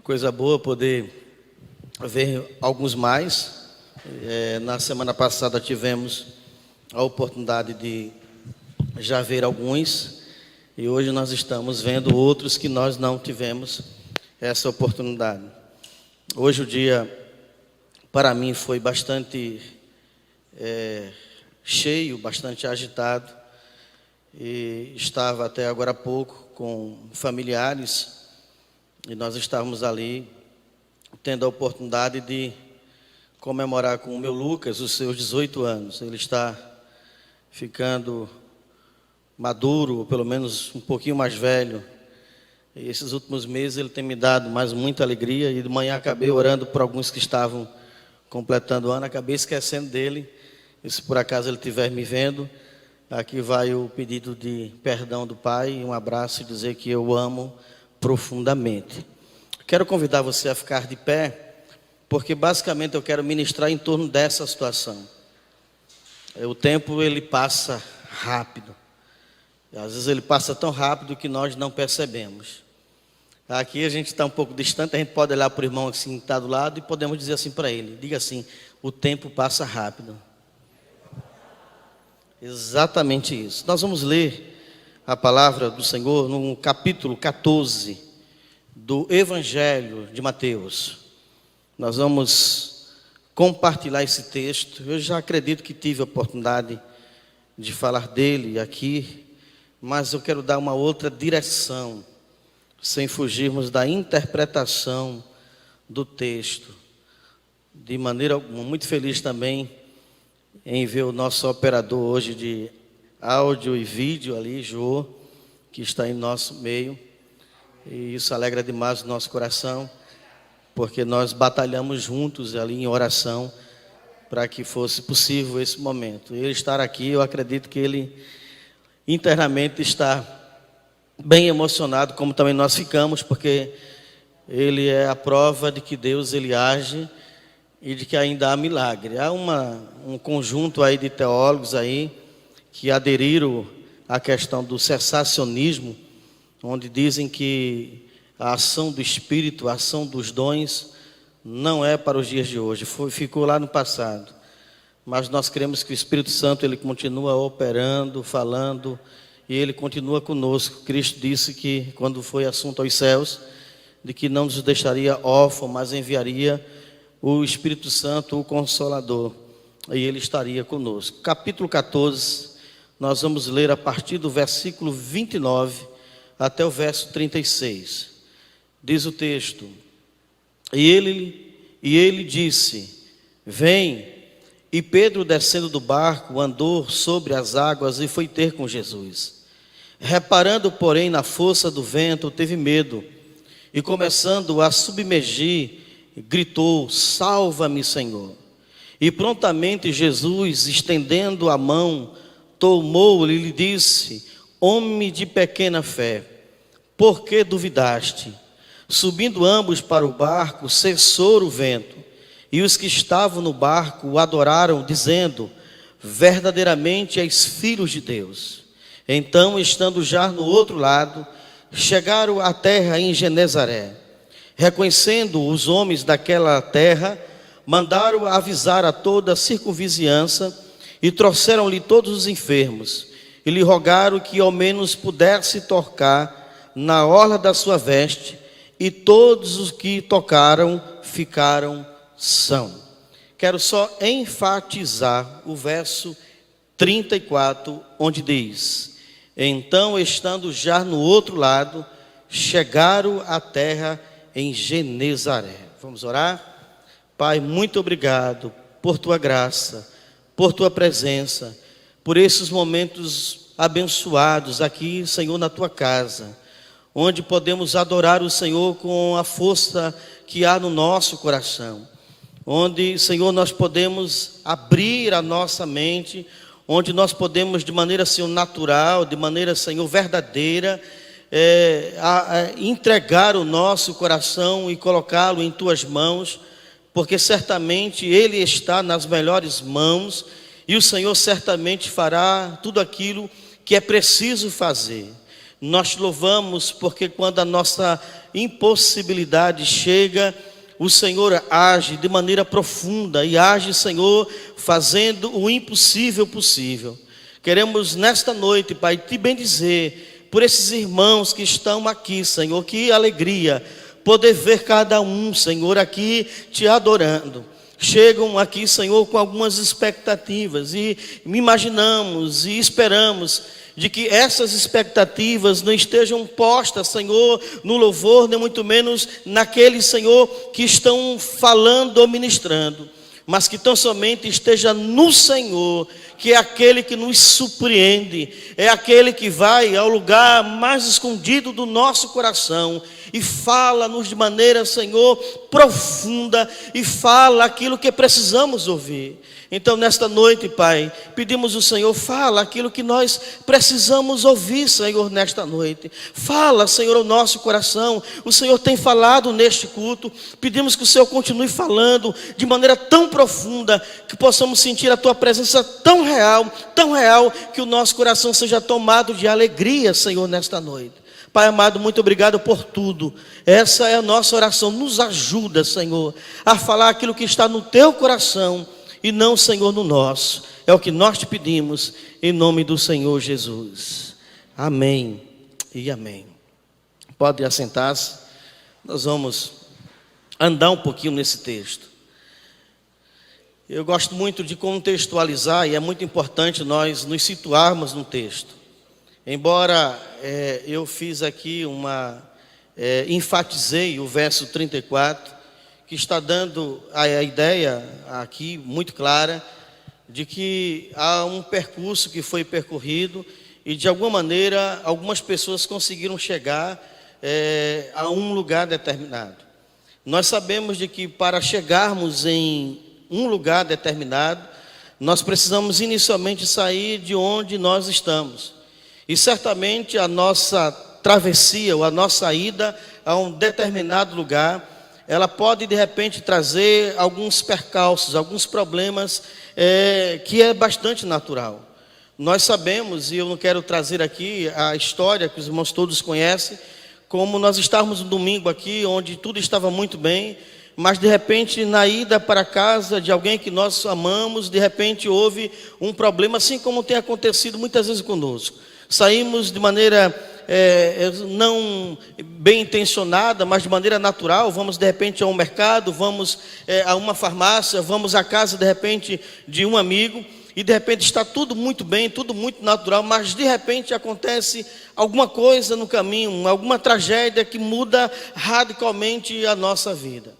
Coisa boa poder ver alguns mais. Na semana passada tivemos a oportunidade de já ver alguns, e hoje nós estamos vendo outros que nós não tivemos essa oportunidade. Hoje o dia, para mim, foi bastante cheio, bastante agitado, e estava até agora há pouco com familiares, e nós estávamos ali tendo a oportunidade de comemorar com o meu Lucas os seus 18 anos. Ele está ficando maduro, ou pelo menos um pouquinho mais velho. E esses últimos meses ele tem me dado mais muita alegria, e de manhã acabei orando por alguns que estavam completando o ano, acabei esquecendo dele. E se por acaso ele estiver me vendo, aqui vai o pedido de perdão do Pai, um abraço e dizer que eu amo profundamente. Quero convidar você a ficar de pé, porque basicamente eu quero ministrar em torno dessa situação. O tempo ele passa rápido, às vezes ele passa tão rápido que nós não percebemos. Aqui a gente está um pouco distante, a gente pode olhar para o irmão assim que está do lado e podemos dizer assim para ele, diga assim: o tempo passa rápido. Exatamente isso. Nós vamos ler a palavra do Senhor no capítulo 14 do Evangelho de Mateus. Nós vamos compartilhar esse texto. Eu já acredito que tive a oportunidade de falar dele aqui, mas eu quero dar uma outra direção, sem fugirmos da interpretação do texto. De maneira alguma, muito feliz também em ver o nosso operador hoje de áudio e vídeo ali, Jô, que está em nosso meio. E isso alegra demais o nosso coração, porque nós batalhamos juntos ali em oração para que fosse possível esse momento. Ele estar aqui, eu acredito que ele internamente está bem emocionado, como também nós ficamos, porque ele é a prova de que Deus ele age e de que ainda há milagre. Há um conjunto aí de teólogos aí que aderiram à questão do cessacionismo, onde dizem que a ação do Espírito, a ação dos dons, não é para os dias de hoje, ficou lá no passado. Mas nós cremos que o Espírito Santo ele continua operando, falando, e ele continua conosco. Cristo disse que quando foi assunto aos céus, de que não nos deixaria órfãos, mas enviaria o Espírito Santo, o Consolador, e ele estaria conosco. Capítulo 14, nós vamos ler a partir do versículo 29 até o verso 36. Diz o texto: E ele disse: Vem. E Pedro, descendo do barco, andou sobre as águas e foi ter com Jesus. Reparando, porém, na força do vento, teve medo, e começando a submergir, gritou: Salva-me, Senhor. E prontamente Jesus, estendendo a mão, tomou-lhe e lhe disse: Homem de pequena fé, por que duvidaste? Subindo ambos para o barco, cessou o vento, e os que estavam no barco o adoraram, dizendo: Verdadeiramente és filho de Deus. Então, estando já no outro lado, chegaram à terra em Genezaré. Reconhecendo os homens daquela terra, mandaram avisar a toda a circunvizinhança, e trouxeram-lhe todos os enfermos, e lhe rogaram que ao menos pudesse tocar na orla da sua veste, e todos os que tocaram ficaram sãos. Quero só enfatizar o verso 34, onde diz: Então, estando já no outro lado, chegaram à terra em Genezaré. Vamos orar? Pai, muito obrigado por tua graça, por tua presença, por esses momentos abençoados aqui, Senhor, na tua casa, onde podemos adorar o Senhor com a força que há no nosso coração, onde, Senhor, nós podemos abrir a nossa mente, onde nós podemos de maneira, Senhor, natural, de maneira, Senhor, verdadeira, entregar o nosso coração e colocá-lo em tuas mãos, porque certamente ele está nas melhores mãos, e o Senhor certamente fará tudo aquilo que é preciso fazer. Nós te louvamos porque quando a nossa impossibilidade chega, o Senhor age de maneira profunda e age, Senhor, fazendo o impossível possível. Queremos nesta noite, Pai, te bendizer por esses irmãos que estão aqui, Senhor. Que alegria poder ver cada um, Senhor, aqui te adorando. Chegam aqui, Senhor, com algumas expectativas e imaginamos e esperamos de que essas expectativas não estejam postas, Senhor, no louvor, nem muito menos naqueles, Senhor, que estão falando ou ministrando, mas que tão somente esteja no Senhor, que é aquele que nos surpreende, é aquele que vai ao lugar mais escondido do nosso coração e fala-nos de maneira, Senhor, profunda, e fala aquilo que precisamos ouvir. Então nesta noite, Pai, pedimos ao Senhor, fala aquilo que nós precisamos ouvir, Senhor, nesta noite. Fala, Senhor, ao nosso coração. O Senhor tem falado neste culto. Pedimos que o Senhor continue falando de maneira tão profunda, que possamos sentir a Tua presença tão real, que o nosso coração seja tomado de alegria, Senhor, nesta noite. Pai amado, muito obrigado por tudo. Essa é a nossa oração. Nos ajuda, Senhor, a falar aquilo que está no Teu coração e não, Senhor, no nosso. É o que nós te pedimos, em nome do Senhor Jesus. Amém e amém. Pode assentar-se. Nós vamos andar um pouquinho nesse texto. Eu gosto muito de contextualizar e é muito importante nós nos situarmos no texto. Embora eu fiz aqui enfatizei o verso 34, que está dando a ideia aqui muito clara de que há um percurso que foi percorrido e de alguma maneira algumas pessoas conseguiram chegar a um lugar determinado. Nós sabemos de que para chegarmos em um lugar determinado, nós precisamos inicialmente sair de onde nós estamos. E certamente a nossa travessia ou a nossa ida a um determinado lugar, ela pode de repente trazer alguns percalços, alguns problemas que é bastante natural. Nós sabemos, e eu não quero trazer aqui a história que os irmãos todos conhecem, como nós estávamos no domingo aqui, onde tudo estava muito bem, mas de repente na ida para casa de alguém que nós amamos, de repente houve um problema, assim como tem acontecido muitas vezes conosco. Saímos de maneira não bem intencionada, mas de maneira natural. Vamos de repente a um mercado, vamos a uma farmácia, vamos à casa de repente de um amigo, e de repente está tudo muito bem, tudo muito natural, mas de repente acontece alguma coisa no caminho, alguma tragédia que muda radicalmente a nossa vida.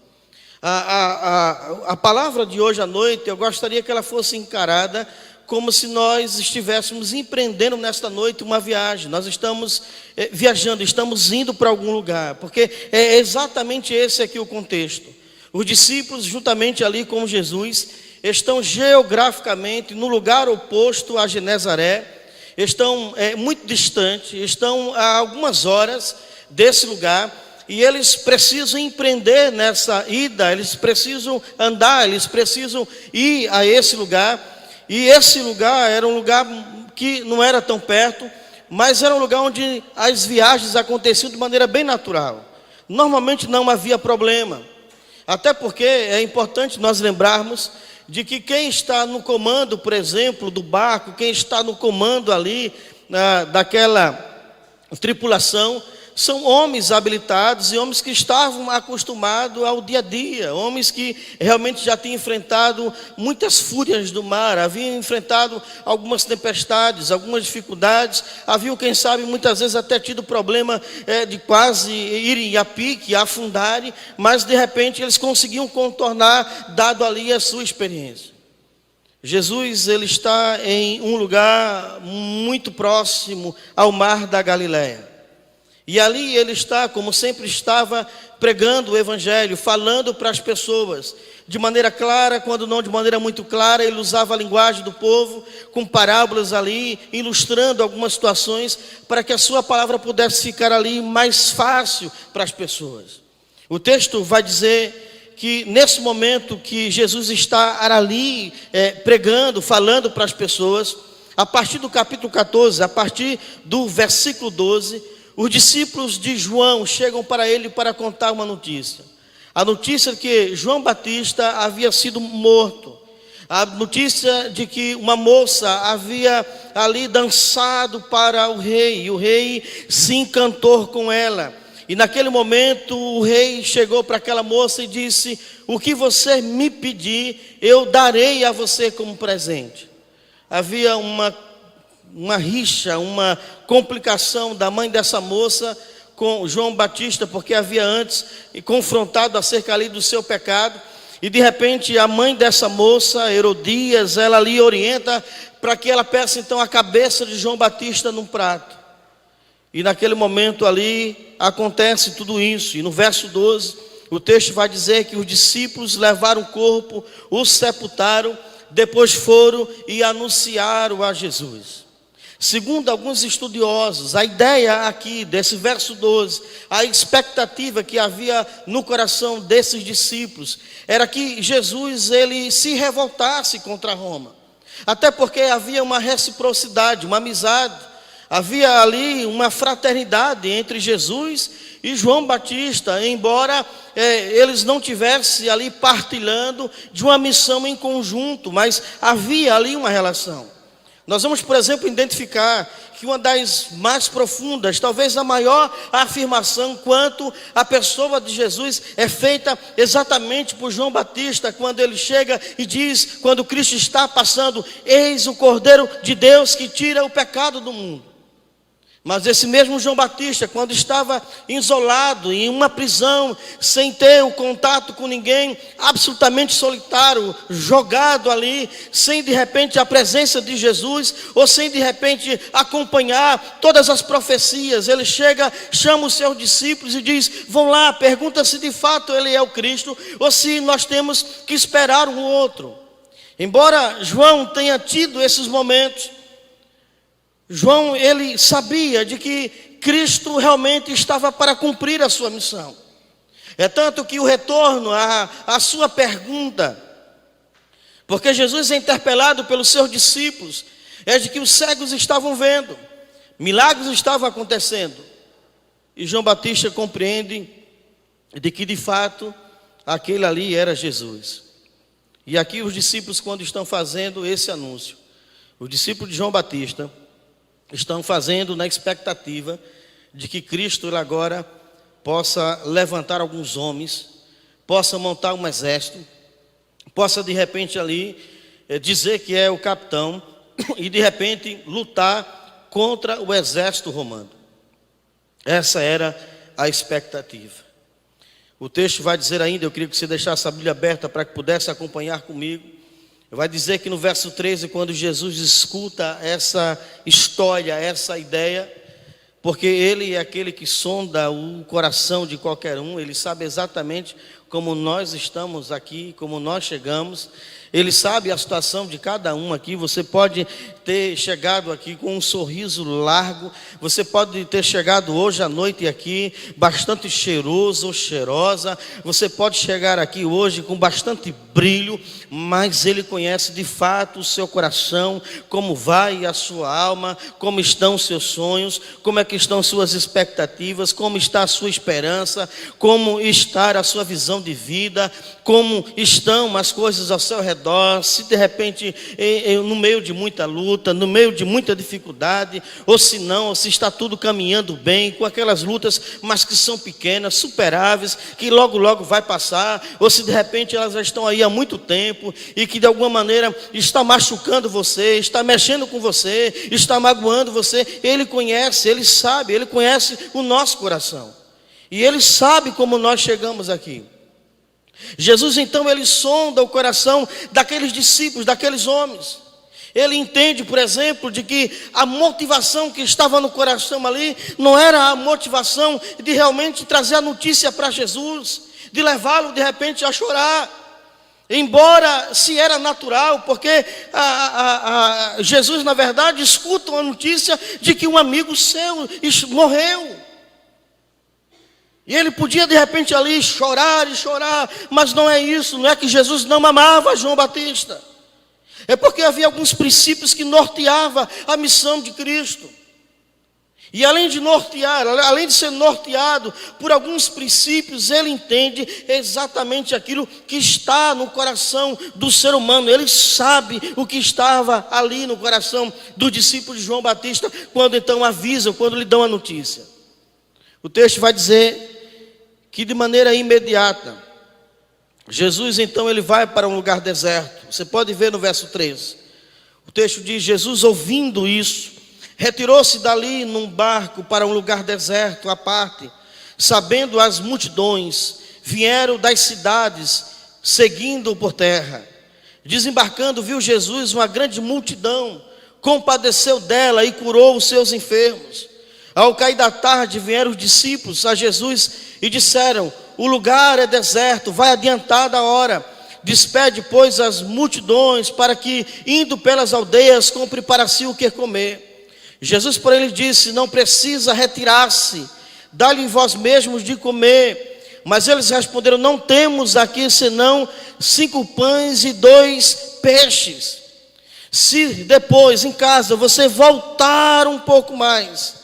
A palavra de hoje à noite, eu gostaria que ela fosse encarada como se nós estivéssemos empreendendo nesta noite uma viagem. Nós estamos viajando, estamos indo para algum lugar, porque é exatamente esse aqui o contexto. Os discípulos, juntamente ali com Jesus, estão geograficamente no lugar oposto a Genezaré, estão muito distante, estão a algumas horas desse lugar, e eles precisam empreender nessa ida, eles precisam andar, eles precisam ir a esse lugar. E esse lugar era um lugar que não era tão perto, mas era um lugar onde as viagens aconteciam de maneira bem natural. Normalmente não havia problema, até porque é importante nós lembrarmos de que quem está no comando, por exemplo, do barco, quem está no comando ali daquela tripulação, são homens habilitados e homens que estavam acostumados ao dia a dia, homens que realmente já tinham enfrentado muitas fúrias do mar, haviam enfrentado algumas tempestades, algumas dificuldades, haviam, quem sabe, muitas vezes até tido problema de quase irem a pique, afundarem, mas de repente eles conseguiam contornar, dado ali a sua experiência. Jesus, ele está em um lugar muito próximo ao mar da Galileia. E ali ele está, como sempre estava, pregando o evangelho, falando para as pessoas, de maneira clara, quando não de maneira muito clara. Ele usava a linguagem do povo, com parábolas ali, ilustrando algumas situações, para que a sua palavra pudesse ficar ali mais fácil para as pessoas. O texto vai dizer que nesse momento que Jesus está ali pregando, falando para as pessoas, a partir do capítulo 14, a partir do versículo 12, os discípulos de João chegam para ele para contar uma notícia. A notícia de que João Batista havia sido morto. A notícia de que uma moça havia ali dançado para o rei, e o rei se encantou com ela. E naquele momento o rei chegou para aquela moça e disse: o que você me pedir, eu darei a você como presente. Havia uma rixa, uma complicação da mãe dessa moça com João Batista, porque havia antes confrontado acerca ali do seu pecado. E de repente a mãe dessa moça, Herodias, ela ali orienta para que ela peça então a cabeça de João Batista num prato. E naquele momento ali acontece tudo isso. E no verso 12, o texto vai dizer que os discípulos levaram o corpo, o sepultaram, depois foram e anunciaram a Jesus. Segundo alguns estudiosos, a ideia aqui desse verso 12, a expectativa que havia no coração desses discípulos, era que Jesus ele se revoltasse contra Roma. Até porque havia uma reciprocidade, uma amizade, havia ali uma fraternidade entre Jesus e João Batista, embora eles não tivessem ali partilhando de uma missão em conjunto, mas havia ali uma relação. Nós vamos, por exemplo, identificar que uma das mais profundas, talvez a maior afirmação quanto à pessoa de Jesus é feita exatamente por João Batista, quando ele chega e diz, quando Cristo está passando: eis o Cordeiro de Deus que tira o pecado do mundo. Mas esse mesmo João Batista, quando estava isolado em uma prisão, sem ter o contato com ninguém, absolutamente solitário, jogado ali, sem de repente a presença de Jesus, ou sem de repente acompanhar todas as profecias, ele chega, chama os seus discípulos e diz: vão lá, pergunta se de fato ele é o Cristo, ou se nós temos que esperar um outro. Embora João tenha tido esses momentos, João, ele sabia de que Cristo realmente estava para cumprir a sua missão. É tanto que o retorno à sua pergunta, porque Jesus é interpelado pelos seus discípulos, é de que os cegos estavam vendo, milagres estavam acontecendo. E João Batista compreende de que de fato aquele ali era Jesus. E aqui os discípulos, quando estão fazendo esse anúncio, os discípulos de João Batista estão fazendo na expectativa de que Cristo agora possa levantar alguns homens, possa montar um exército, possa de repente ali dizer que é o capitão e de repente lutar contra o exército romano. Essa era a expectativa. O texto vai dizer ainda, eu queria que você deixasse a Bíblia aberta para que pudesse acompanhar comigo. Vai dizer que no verso 13, quando Jesus escuta essa história, essa ideia, porque ele é aquele que sonda o coração de qualquer um, ele sabe exatamente como nós estamos aqui, como nós chegamos, ele sabe a situação de cada um aqui. Você pode ter chegado aqui com um sorriso largo, você pode ter chegado hoje à noite aqui bastante cheiroso ou cheirosa, você pode chegar aqui hoje com bastante brilho, mas ele conhece de fato o seu coração, como vai a sua alma, como estão os seus sonhos, como é que estão suas expectativas, como está a sua esperança, como está a sua visão de vida, como estão as coisas ao seu redor, se de repente no meio de muita luta, no meio de muita dificuldade, ou se não, ou se está tudo caminhando bem, com aquelas lutas, mas que são pequenas, superáveis, que logo logo vai passar, ou se de repente elas já estão aí há muito tempo, e que de alguma maneira está machucando você, está mexendo com você, está magoando você. Ele conhece, ele sabe, ele conhece o nosso coração, e ele sabe como nós chegamos aqui. Jesus então ele sonda o coração daqueles discípulos, daqueles homens. Ele entende, por exemplo, de que a motivação que estava no coração ali não era a motivação de realmente trazer a notícia para Jesus, de levá-lo de repente a chorar, embora se era natural, porque Jesus na verdade escuta uma notícia de que um amigo seu morreu. E ele podia de repente ali chorar e chorar, mas não é isso, não é que Jesus não amava João Batista. É porque havia alguns princípios que norteavam a missão de Cristo. E além de ser norteado por alguns princípios, ele entende exatamente aquilo que está no coração do ser humano. Ele sabe o que estava ali no coração do discípulo de João Batista, quando então avisam, quando lhe dão a notícia. O texto vai dizer que de maneira imediata, Jesus então ele vai para um lugar deserto. Você pode ver no verso 13. O texto diz: Jesus, ouvindo isso, retirou-se dali num barco para um lugar deserto à parte, sabendo as multidões, vieram das cidades, seguindo-o por terra. Desembarcando, viu Jesus uma grande multidão, compadeceu dela e curou os seus enfermos. Ao cair da tarde, vieram os discípulos a Jesus e disseram: o lugar é deserto, vai adiantada a hora. Despede, pois, as multidões, para que, indo pelas aldeias, compre para si o que comer. Jesus, porém, lhe disse: não precisa retirar-se, dá-lhe vós mesmos de comer. Mas eles responderam: não temos aqui senão 5 pães e 2 peixes. Se depois em casa você voltar um pouco mais,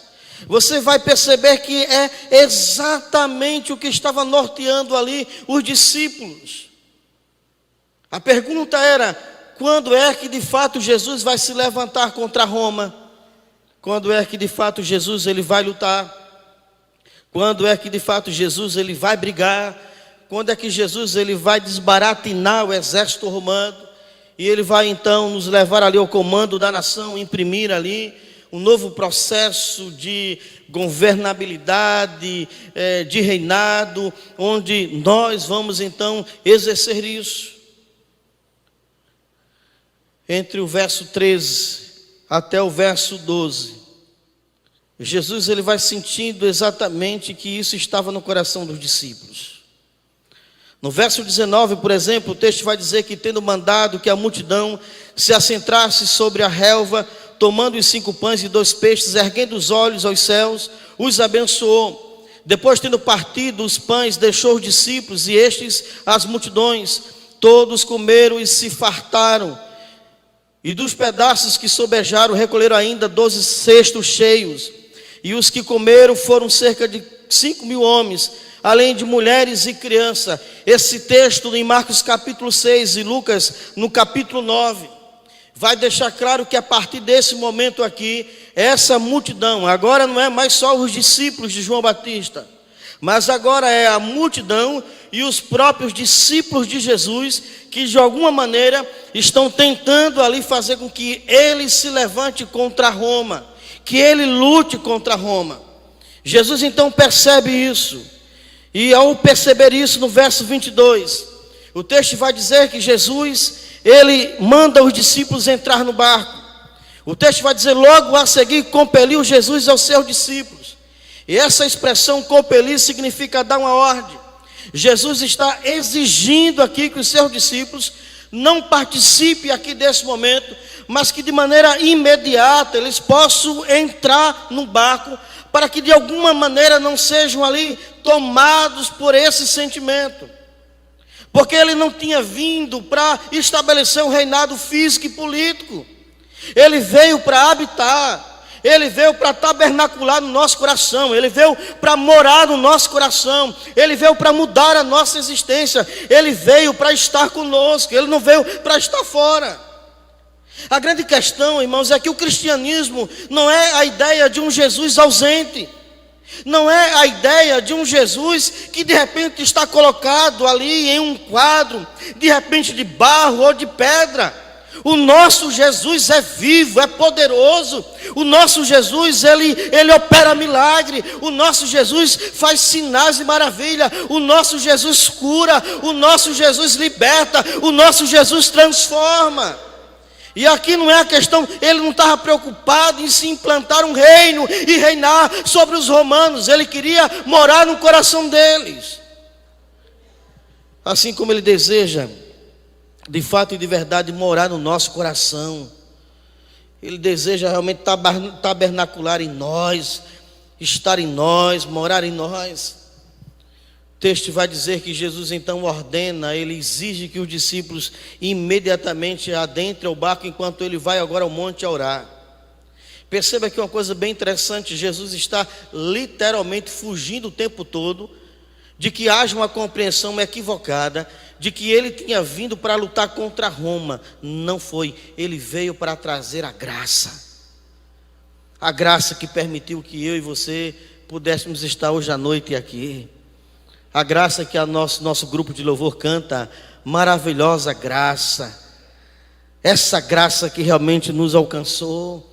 você vai perceber que é exatamente o que estava norteando ali os discípulos. A pergunta era: quando é que de fato Jesus vai se levantar contra Roma? Quando é que de fato Jesus ele vai lutar? Quando é que de fato Jesus ele vai brigar? Quando é que Jesus ele vai desbaratinar o exército romano? E ele vai então nos levar ali ao comando da nação, imprimir ali um novo processo de governabilidade, de reinado, onde nós vamos então exercer isso. Entre o verso 13 até o verso 12, Jesus ele vai sentindo exatamente que isso estava no coração dos discípulos. No verso 19, por exemplo, o texto vai dizer que, tendo mandado que a multidão se assentasse sobre a relva, tomando os 5 pães e 2 peixes, erguendo os olhos aos céus, os abençoou. Depois, tendo partido os pães, deixou os discípulos e estes as multidões. Todos comeram e se fartaram. E dos pedaços que sobejaram, recolheram ainda 12 cestos cheios. E os que comeram foram cerca de 5.000 homens, além de mulheres e crianças. Esse texto em Marcos capítulo 6 e Lucas no capítulo 9, vai deixar claro que a partir desse momento aqui, essa multidão, agora não é mais só os discípulos de João Batista, mas agora é a multidão e os próprios discípulos de Jesus, que de alguma maneira estão tentando ali fazer com que ele se levante contra Roma, que ele lute contra Roma. Jesus então percebe isso, e ao perceber isso, no verso 22, o texto vai dizer que Jesus, ele manda os discípulos entrar no barco. O texto vai dizer: logo a seguir compeliu Jesus aos seus discípulos. E essa expressão compelir significa dar uma ordem. Jesus está exigindo aqui que os seus discípulos não participem aqui desse momento, mas que de maneira imediata eles possam entrar no barco, para que de alguma maneira não sejam ali tomados por esse sentimento. Porque ele não tinha vindo para estabelecer um reinado físico e político. Ele veio para habitar. Ele veio para tabernacular no nosso coração. Ele veio para morar no nosso coração. Ele veio para mudar a nossa existência. Ele veio para estar conosco. Ele não veio para estar fora. A grande questão, irmãos, é que o cristianismo não é a ideia de um Jesus ausente. Não é a ideia de um Jesus que de repente está colocado ali em um quadro, de repente de barro ou de pedra. O nosso Jesus é vivo, é poderoso. O nosso Jesus, ele opera milagre. O nosso Jesus faz sinais e maravilha. O nosso Jesus cura. O nosso Jesus liberta. O nosso Jesus transforma. E aqui não é a questão, ele não estava preocupado em se implantar um reino e reinar sobre os romanos. Ele queria morar no coração deles. Assim como ele deseja, de fato e de verdade, morar no nosso coração. Ele deseja realmente tabernacular em nós, estar em nós, morar em nós. O texto vai dizer que Jesus então ordena, ele exige que os discípulos imediatamente adentrem o barco enquanto ele vai agora ao monte a orar. Perceba que uma coisa bem interessante, Jesus está literalmente fugindo o tempo todo de que haja uma compreensão equivocada de que ele tinha vindo para lutar contra Roma. Não foi, ele veio para trazer a graça que permitiu que eu e você pudéssemos estar hoje à noite aqui, a graça que nosso grupo de louvor canta, maravilhosa graça, essa graça que realmente nos alcançou,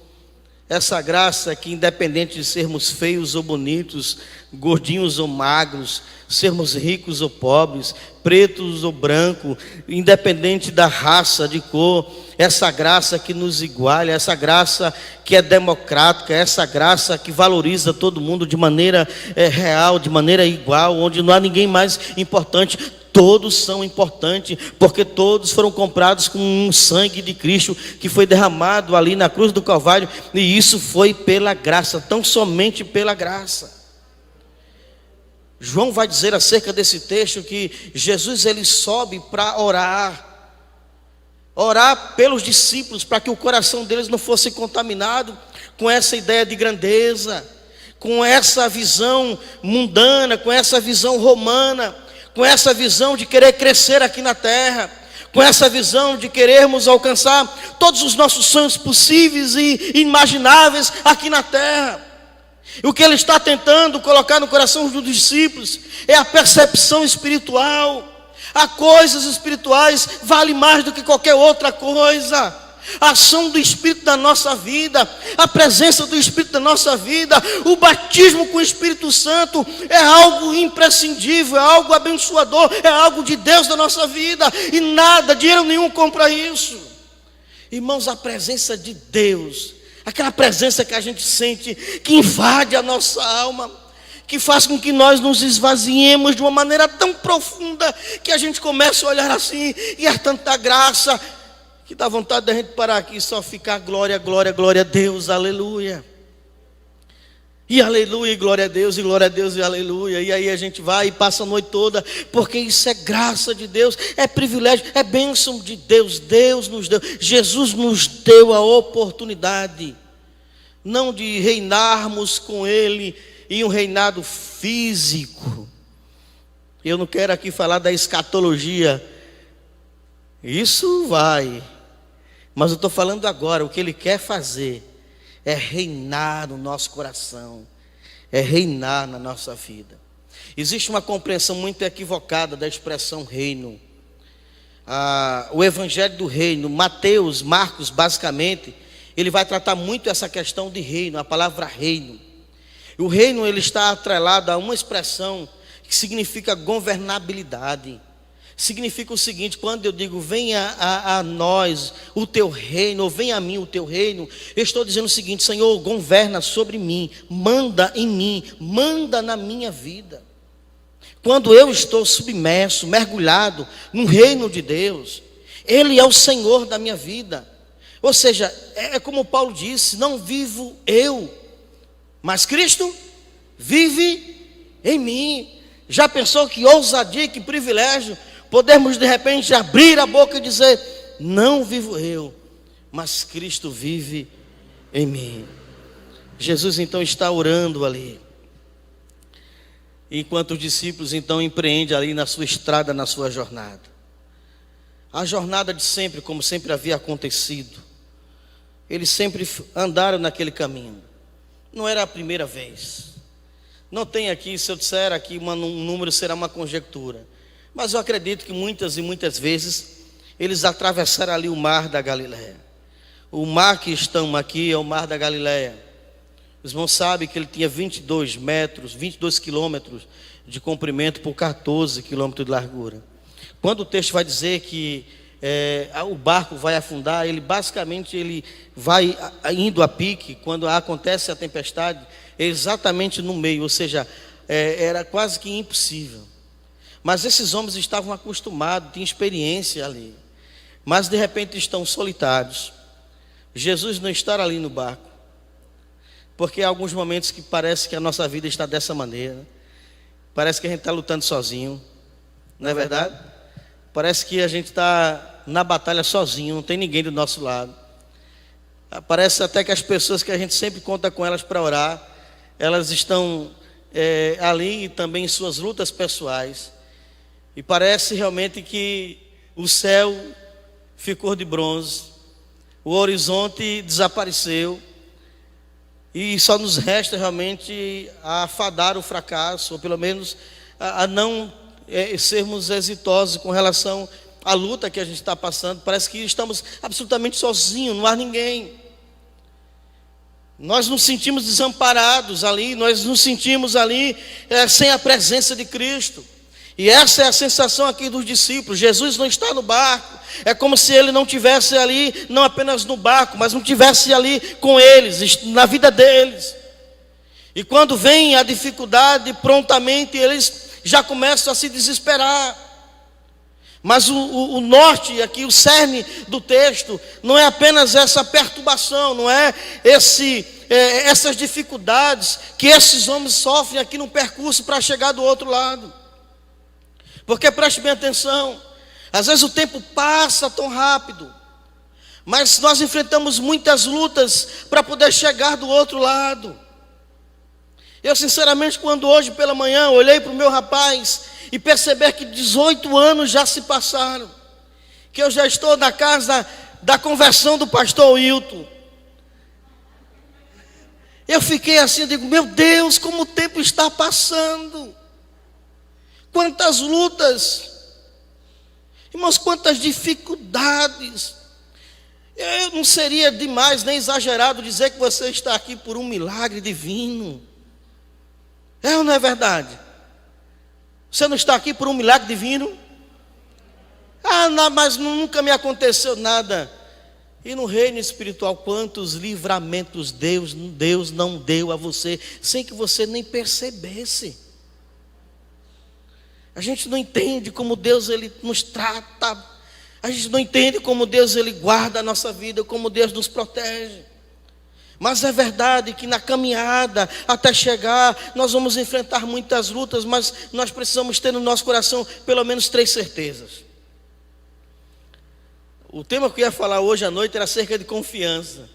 essa graça que, independente de sermos feios ou bonitos, gordinhos ou magros, sermos ricos ou pobres, pretos ou brancos, independente da raça, de cor, essa graça que nos iguala, essa graça que é democrática, essa graça que valoriza todo mundo de maneira real, de maneira igual, onde não há ninguém mais importante. Todos são importantes, porque todos foram comprados com um sangue de Cristo que foi derramado ali na cruz do Calvário, e isso foi pela graça, tão somente pela graça. João vai dizer acerca desse texto que Jesus ele sobe para orar pelos discípulos, para que o coração deles não fosse contaminado com essa ideia de grandeza, com essa visão mundana, com essa visão romana, com essa visão de querer crescer aqui na terra, com essa visão de querermos alcançar todos os nossos sonhos possíveis e imagináveis aqui na terra. E o que ele está tentando colocar no coração dos discípulos é a percepção espiritual. As coisas espirituais valem mais do que qualquer outra coisa. A ação do Espírito na nossa vida, a presença do Espírito na nossa vida, o batismo com o Espírito Santo é algo imprescindível, é algo abençoador, é algo de Deus na nossa vida, e nada, dinheiro nenhum compra isso. Irmãos, a presença de Deus, aquela presença que a gente sente, que invade a nossa alma, que faz com que nós nos esvaziemos de uma maneira tão profunda, que a gente começa a olhar assim, e é tanta graça, que dá vontade da gente parar aqui e só ficar glória, glória, glória a Deus, aleluia. E aleluia, e glória a Deus, e glória a Deus, e aleluia. E aí a gente vai e passa a noite toda, porque isso é graça de Deus, é privilégio, é bênção de Deus. Deus nos deu, Jesus nos deu a oportunidade, não de reinarmos com Ele em um reinado físico. Eu não quero aqui falar da escatologia, isso vai, mas eu estou falando agora, o que Ele quer fazer é reinar no nosso coração, é reinar na nossa vida. Existe uma compreensão muito equivocada da expressão reino. O evangelho do reino, Mateus, Marcos, basicamente, ele vai tratar muito essa questão de reino, a palavra reino. O reino ele está atrelado a uma expressão que significa governabilidade. Significa o seguinte: quando eu digo venha a nós o teu reino, ou venha a mim o teu reino, eu estou dizendo o seguinte: Senhor, governa sobre mim, manda em mim, manda na minha vida. Quando eu estou submerso, mergulhado no reino de Deus, Ele é o Senhor da minha vida. Ou seja, é como Paulo disse: não vivo eu, mas Cristo vive em mim. Já pensou que ousadia, que privilégio, podemos de repente abrir a boca e dizer: não vivo eu, mas Cristo vive em mim. Jesus então está orando ali, enquanto os discípulos então empreendem ali na sua estrada, na sua jornada. A jornada de sempre, como sempre havia acontecido. Eles sempre andaram naquele caminho. Não era a primeira vez. Não tem aqui, se eu disser aqui um número, será uma conjectura. Mas eu acredito que muitas e muitas vezes eles atravessaram ali o mar da Galileia. O mar que estamos aqui é o mar da Galileia. Os irmãos sabem que ele tinha 22 metros, 22 quilômetros de comprimento por 14 quilômetros de largura. Quando o texto vai dizer que o barco vai afundar, ele basicamente ele vai indo a pique, quando acontece a tempestade, exatamente no meio, ou seja, era quase que impossível. Mas esses homens estavam acostumados, tinham experiência ali. Mas de repente estão solitários. Jesus não está ali no barco, porque há alguns momentos que parece que a nossa vida está dessa maneira. Parece que a gente está lutando sozinho, não é verdade? Parece que a gente está na batalha sozinho, não tem ninguém do nosso lado. Parece até que as pessoas que a gente sempre conta com elas para orar, elas estão ali também em suas lutas pessoais. E parece realmente que o céu ficou de bronze, o horizonte desapareceu, e só nos resta realmente afadar o fracasso, ou pelo menos a não sermos exitosos com relação à luta que a gente está passando. Parece que estamos absolutamente sozinhos, não há ninguém. Nós nos sentimos desamparados ali, nós nos sentimos ali sem a presença de Cristo. E essa é a sensação aqui dos discípulos. Jesus não está no barco. É como se ele não estivesse ali, não apenas no barco, mas não estivesse ali com eles, na vida deles. E quando vem a dificuldade, prontamente eles já começam a se desesperar. Mas o norte aqui, o cerne do texto, não é apenas essa perturbação, não é essas dificuldades que esses homens sofrem aqui no percurso para chegar do outro lado. Porque preste bem atenção, às vezes o tempo passa tão rápido, mas nós enfrentamos muitas lutas para poder chegar do outro lado. Eu sinceramente, quando hoje pela manhã olhei para o meu rapaz e perceber que 18 anos já se passaram, que eu já estou na casa da conversão do pastor Wilton, eu fiquei assim, eu digo, meu Deus, como o tempo está passando. Quantas lutas, irmãos, quantas dificuldades. Eu não seria demais nem exagerado dizer que você está aqui por um milagre divino. É ou não é verdade? Você não está aqui por um milagre divino? Não, mas nunca me aconteceu nada. E no reino espiritual, quantos livramentos Deus não deu a você, sem que você nem percebesse. A gente não entende como Deus ele nos trata. A gente não entende como Deus ele guarda a nossa vida, como Deus nos protege. Mas é verdade que na caminhada até chegar, nós vamos enfrentar muitas lutas, mas nós precisamos ter no nosso coração pelo menos 3 certezas. O tema que eu ia falar hoje à noite era acerca de confiança,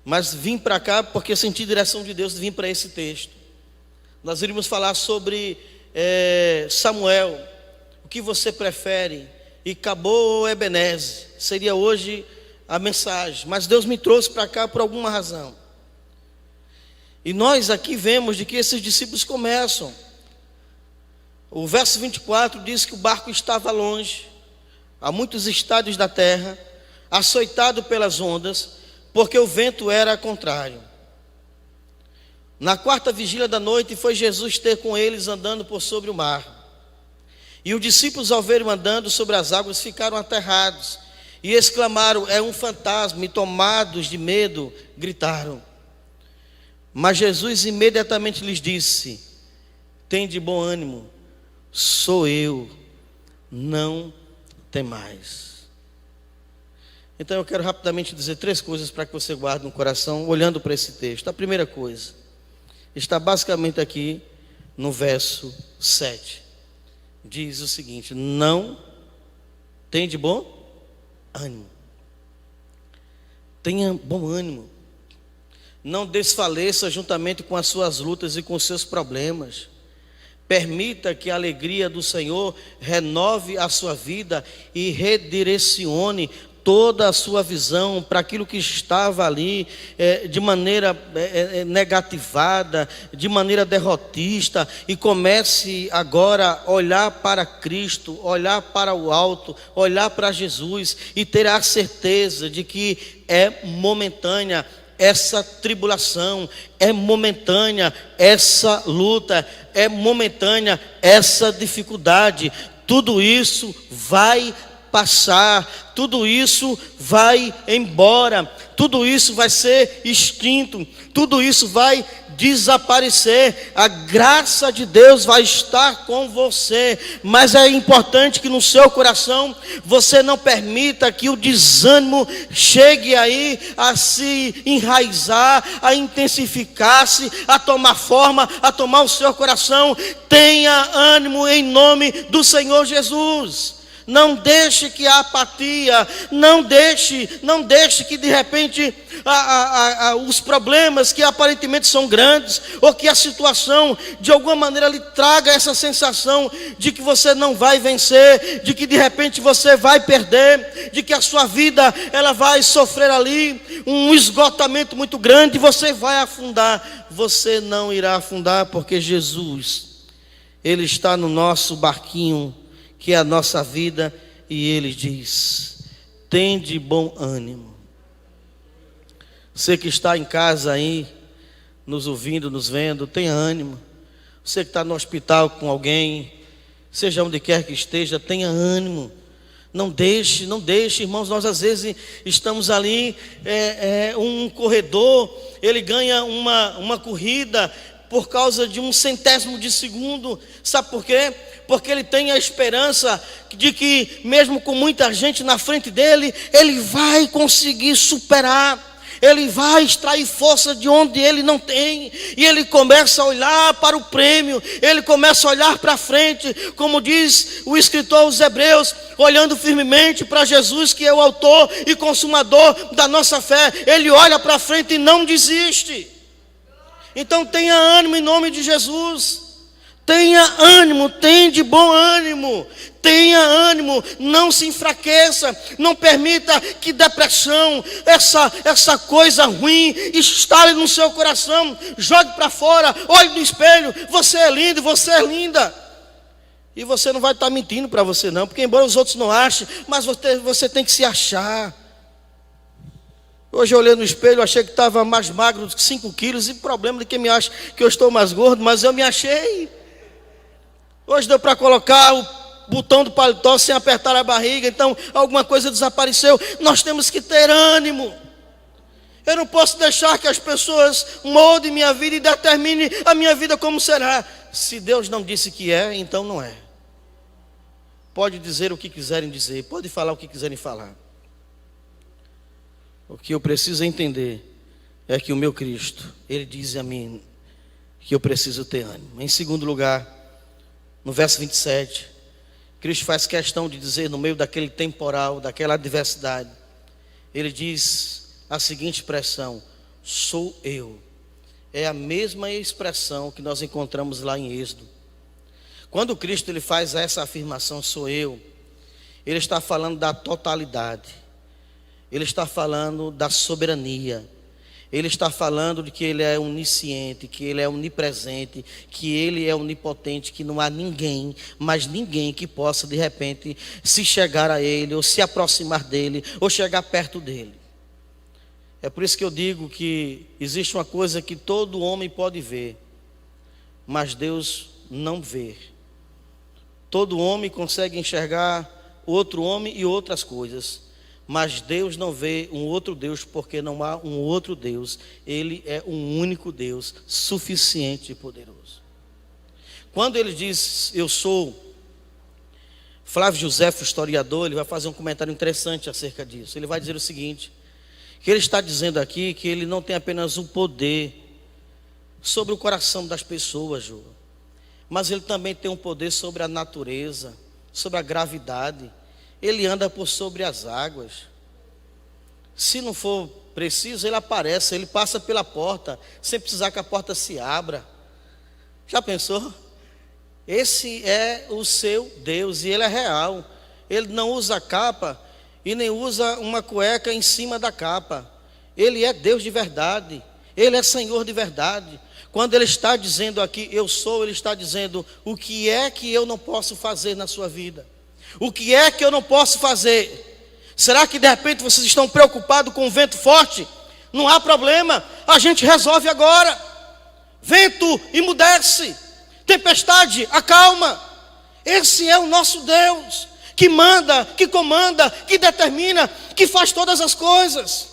mas vim para cá porque eu senti a direção de Deus de vir para esse texto. Nós iríamos falar sobre Samuel, o que você prefere, e Cabô ou Ebenezer, seria hoje a mensagem, mas Deus me trouxe para cá por alguma razão. E nós aqui vemos de que esses discípulos começam. O verso 24 diz que o barco estava longe, a muitos estádios da terra, açoitado pelas ondas, porque o vento era contrário. Na 4ª vigília da noite foi Jesus ter com eles andando por sobre o mar. E os discípulos, ao verem andando sobre as águas, ficaram aterrados e exclamaram: é um fantasma, e tomados de medo, gritaram. Mas Jesus imediatamente lhes disse: tende bom ânimo, sou eu, não temais. Então eu quero rapidamente dizer 3 coisas para que você guarde no coração, olhando para esse texto. A primeira coisa está basicamente aqui no verso 7. Diz o seguinte: não tem de bom ânimo. Tenha bom ânimo. Não desfaleça juntamente com as suas lutas e com os seus problemas. Permita que a alegria do Senhor renove a sua vida e redirecione toda a sua visão para aquilo que estava ali de maneira negativada, de maneira derrotista, e comece agora a olhar para Cristo, olhar para o alto, olhar para Jesus e ter a certeza de que é momentânea essa tribulação, é momentânea essa luta, é momentânea essa dificuldade. Tudo isso vai passar, tudo isso vai embora, tudo isso vai ser extinto, tudo isso vai desaparecer. A graça de Deus vai estar com você, mas é importante que no seu coração você não permita que o desânimo chegue aí a se enraizar, a intensificar-se, a tomar forma, a tomar o seu coração. Tenha ânimo em nome do Senhor Jesus. Não deixe que a apatia, não deixe que de repente os problemas que aparentemente são grandes, ou que a situação de alguma maneira lhe traga essa sensação de que você não vai vencer, de que de repente você vai perder, de que a sua vida ela vai sofrer ali um esgotamento muito grande, você vai afundar. Você não irá afundar, porque Jesus, Ele está no nosso barquinho, que é a nossa vida, e Ele diz: tende bom ânimo. Você que está em casa aí, nos ouvindo, nos vendo, tenha ânimo. Você que está no hospital com alguém, seja onde quer que esteja, tenha ânimo. Não deixe, irmãos, nós às vezes estamos ali, um corredor, ele ganha uma corrida por causa de um centésimo de segundo. Sabe por quê? Porque ele tem a esperança de que mesmo com muita gente na frente dele, ele vai conseguir superar. Ele vai extrair força de onde ele não tem, e ele começa a olhar para o prêmio, ele começa a olhar para frente, como diz o escritor aos Hebreus, olhando firmemente para Jesus, que é o autor e consumador da nossa fé. Ele olha para frente e não desiste. Então tenha ânimo em nome de Jesus. Tenha ânimo, tenha de bom ânimo, tenha ânimo, não se enfraqueça, não permita que depressão, essa coisa ruim instale no seu coração. Jogue para fora, olhe no espelho, você é lindo, você é linda. E você não vai estar mentindo para você não, porque embora os outros não achem, mas você tem que se achar. Hoje eu olhei no espelho, achei que estava mais magro, 5 quilos, e problema de quem me acha que eu estou mais gordo, mas eu me achei. Hoje deu para colocar o botão do paletó sem apertar a barriga, então alguma coisa desapareceu. Nós temos que ter ânimo. Eu não posso deixar que as pessoas moldem minha vida e determinem a minha vida como será. Se Deus não disse que é, então não é. Pode dizer o que quiserem dizer, pode falar o que quiserem falar. O que eu preciso entender é que o meu Cristo, Ele diz a mim que eu preciso ter ânimo. Em segundo lugar, no verso 27, Cristo faz questão de dizer, no meio daquele temporal, daquela adversidade, Ele diz a seguinte expressão: sou eu. É a mesma expressão que nós encontramos lá em Êxodo. Quando Cristo ele faz essa afirmação, sou eu, Ele está falando da totalidade. Ele está falando da soberania. Ele está falando de que Ele é onisciente, que Ele é onipresente, que Ele é onipotente, que não há ninguém, mas ninguém que possa de repente se chegar a Ele, ou se aproximar dEle, ou chegar perto dEle. É por isso que eu digo que existe uma coisa que todo homem pode ver, mas Deus não vê. Todo homem consegue enxergar outro homem e outras coisas, mas Deus não vê um outro Deus, porque não há um outro Deus. Ele é um único Deus, suficiente e poderoso. Quando ele diz, eu sou, Flávio José, historiador, ele vai fazer um comentário interessante acerca disso. Ele vai dizer o seguinte, que ele está dizendo aqui que ele não tem apenas o poder sobre o coração das pessoas, Ju, mas ele também tem um poder sobre a natureza, sobre a gravidade. Ele anda por sobre as águas. Se não for preciso, ele aparece, ele passa pela porta, sem precisar que a porta se abra. Já pensou? Esse é o seu Deus, e Ele é real. Ele não usa capa, e nem usa uma cueca em cima da capa. Ele é Deus de verdade, Ele é Senhor de verdade. Quando Ele está dizendo aqui, eu sou, Ele está dizendo, o que é que eu não posso fazer na sua vida? O que é que eu não posso fazer? Será que de repente vocês estão preocupados com o vento forte? Não há problema, a gente resolve agora. Vento, emudece. Tempestade, acalma. Esse é o nosso Deus, que manda, que comanda, que determina, que faz todas as coisas.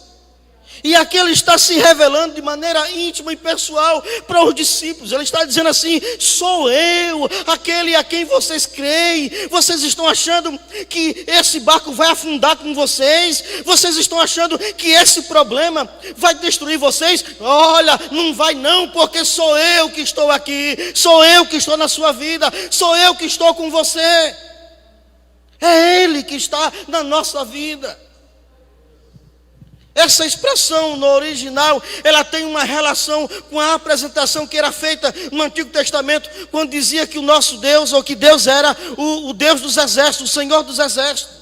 E aqui ele está se revelando de maneira íntima e pessoal para os discípulos. Ele está dizendo assim: sou eu, aquele a quem vocês creem. Vocês estão achando que esse barco vai afundar com vocês? Vocês estão achando que esse problema vai destruir vocês? Olha, não vai não, porque sou eu que estou aqui. Sou eu que estou na sua vida. Sou eu que estou com você. É Ele que está na nossa vida. Essa expressão no original, ela tem uma relação com a apresentação que era feita no Antigo Testamento, quando dizia que o nosso Deus, ou que Deus era o Deus dos exércitos, o Senhor dos exércitos.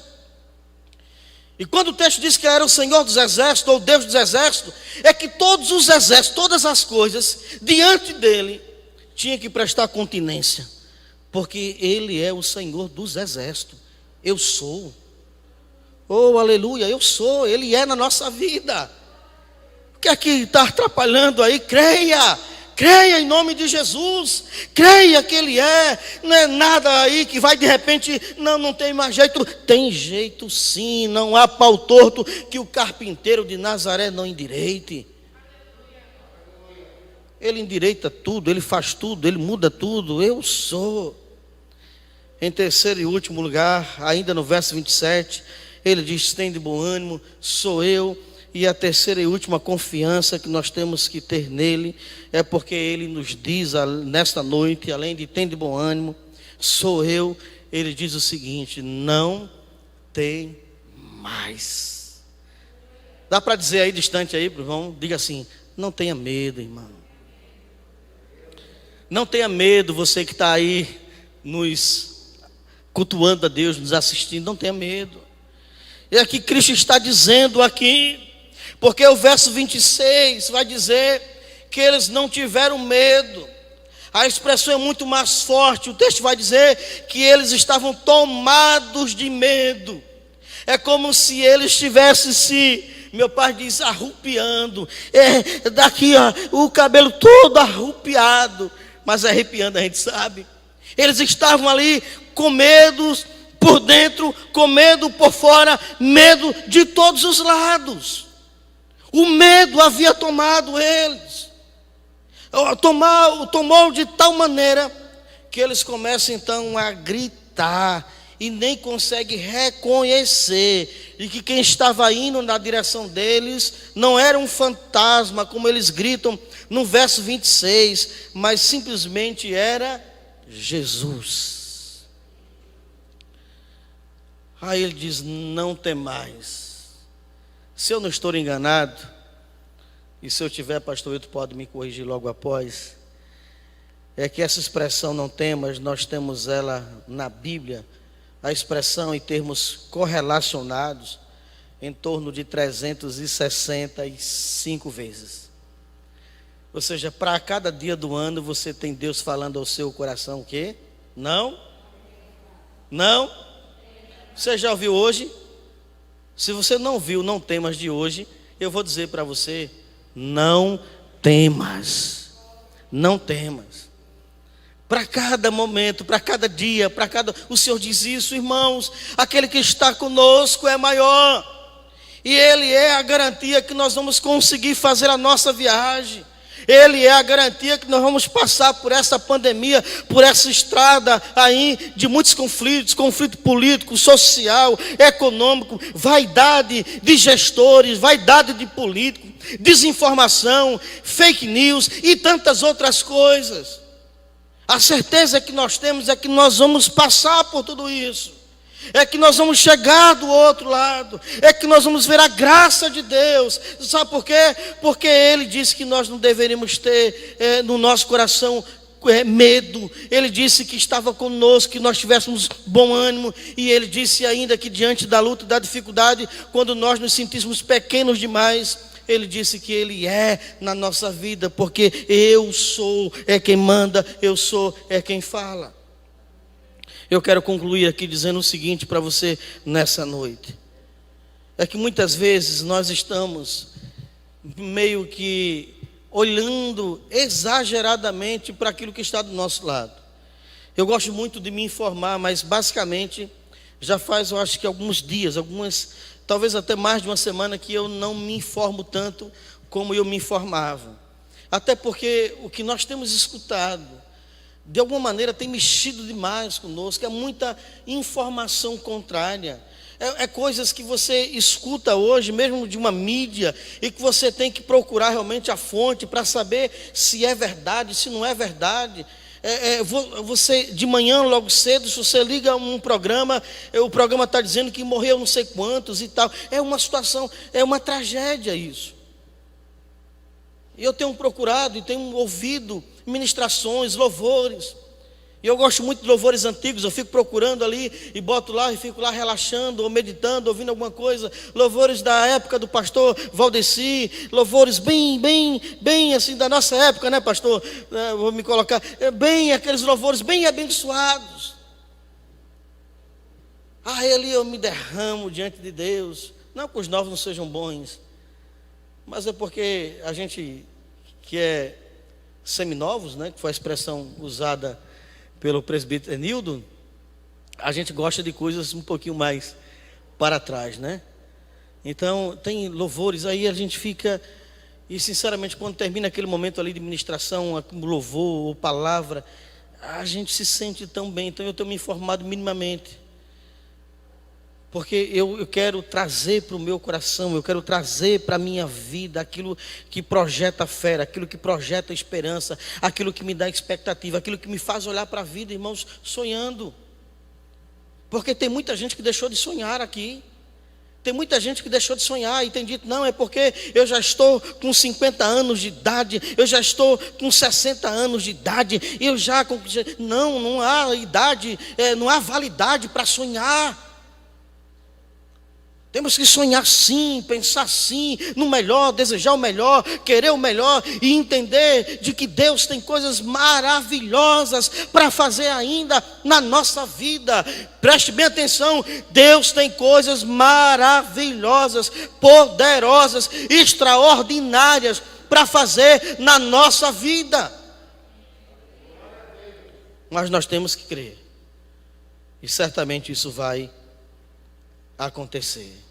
E quando o texto diz que era o Senhor dos exércitos, ou Deus dos exércitos, é que todos os exércitos, todas as coisas, diante dele, tinham que prestar continência, porque ele é o Senhor dos exércitos. Eu sou. Oh, aleluia, eu sou, Ele é na nossa vida. O que é que está atrapalhando aí? Creia em nome de Jesus. Creia que Ele é. Não é nada aí que vai de repente, não tem mais jeito. Tem jeito sim, não há pau torto que o carpinteiro de Nazaré não endireite. Ele endireita tudo, Ele faz tudo, Ele muda tudo. Eu sou. Em terceiro e último lugar, ainda no verso 27, ele diz: tem de bom ânimo, sou eu. E a terceira e última confiança que nós temos que ter nele, é porque ele nos diz nesta noite, além de tem de bom ânimo, sou eu, ele diz o seguinte: não tem mais. Dá para dizer aí distante aí, irmão? Diga assim: não tenha medo, irmão. Não tenha medo, você que está aí nos cultuando a Deus, nos assistindo, não tenha medo. E aqui Cristo está dizendo aqui, porque o verso 26 vai dizer que eles não tiveram medo. A expressão é muito mais forte. O texto vai dizer que eles estavam tomados de medo. É como se eles tivessem meu pai diz, arrupiando. Daqui ó, o cabelo todo arrupiado, mas arrepiando a gente sabe. Eles estavam ali com medo por dentro, com medo por fora, medo de todos os lados. O medo havia tomado eles. Tomou de tal maneira que eles começam então a gritar e nem conseguem reconhecer, e que quem estava indo na direção deles não era um fantasma, como eles gritam no verso 26, mas simplesmente era Jesus. Aí ele diz: não temais. Se eu não estou enganado, e se eu tiver, pastor, tu pode me corrigir logo após, é que essa expressão não temas, nós temos ela na Bíblia, a expressão em termos correlacionados, em torno de 365 vezes. Ou seja, para cada dia do ano você tem Deus falando ao seu coração o quê? Não? Não? Você já ouviu hoje? Se você não viu, não temas de hoje, eu vou dizer para você: não temas. Não temas. Para cada momento, para cada dia, o Senhor diz isso, irmãos. Aquele que está conosco é maior. E Ele é a garantia que nós vamos conseguir fazer a nossa viagem. Ele é a garantia que nós vamos passar por essa pandemia, por essa estrada aí de muitos conflitos, conflito político, social, econômico, vaidade de gestores, vaidade de político, desinformação, fake news e tantas outras coisas. A certeza que nós temos é que nós vamos passar por tudo isso. É que nós vamos chegar do outro lado. É que nós vamos ver a graça de Deus. Sabe por quê? Porque Ele disse que nós não deveríamos ter no nosso coração medo. Ele disse que estava conosco, que nós tivéssemos bom ânimo. E Ele disse ainda que diante da luta e da dificuldade, quando nós nos sentíssemos pequenos demais, Ele disse que Ele é na nossa vida. Porque eu sou é quem manda, eu sou é quem fala. Eu quero concluir aqui dizendo o seguinte para você nessa noite. É que muitas vezes nós estamos meio que olhando exageradamente para aquilo que está do nosso lado. Eu gosto muito de me informar, mas basicamente já faz, eu acho que alguns dias, talvez até mais de uma semana, que eu não me informo tanto como eu me informava. Até porque o que nós temos escutado, de alguma maneira, tem mexido demais conosco. É muita informação contrária. É coisas que você escuta hoje, mesmo de uma mídia, e que você tem que procurar realmente a fonte para saber se é verdade, se não é verdade. Você, de manhã, logo cedo, se você liga um programa, o programa está dizendo que morreu não sei quantos e tal. É uma situação, é uma tragédia isso. E eu tenho procurado e tenho ouvido ministrações, louvores. E eu gosto muito de louvores antigos, eu fico procurando ali e boto lá e fico lá relaxando ou meditando, ouvindo alguma coisa. Louvores da época do pastor Valdeci, louvores bem assim da nossa época, né, pastor? Vou me colocar, bem aqueles louvores bem abençoados. Ali eu me derramo diante de Deus. Não que os novos não sejam bons, mas é porque a gente que é seminovos, né, que foi a expressão usada pelo presbítero Enildo, a gente gosta de coisas um pouquinho mais para trás, né? Então, tem louvores, aí a gente fica, e sinceramente, quando termina aquele momento ali de ministração, louvor ou palavra, a gente se sente tão bem. Então, eu tenho me informado minimamente, porque eu quero trazer para o meu coração, eu quero trazer para a minha vida aquilo que projeta fé, aquilo que projeta esperança, aquilo que me dá expectativa, aquilo que me faz olhar para a vida, irmãos, sonhando. Porque tem muita gente que deixou de sonhar aqui. Tem muita gente que deixou de sonhar e tem dito, não, é porque eu já estou com 50 anos de idade, eu já estou com 60 anos de idade, eu já... Não há idade, não há validade para sonhar. Temos que sonhar sim, pensar sim, no melhor, desejar o melhor, querer o melhor e entender de que Deus tem coisas maravilhosas para fazer ainda na nossa vida. Preste bem atenção, Deus tem coisas maravilhosas, poderosas, extraordinárias para fazer na nossa vida. Mas nós temos que crer, e certamente isso vai acontecer.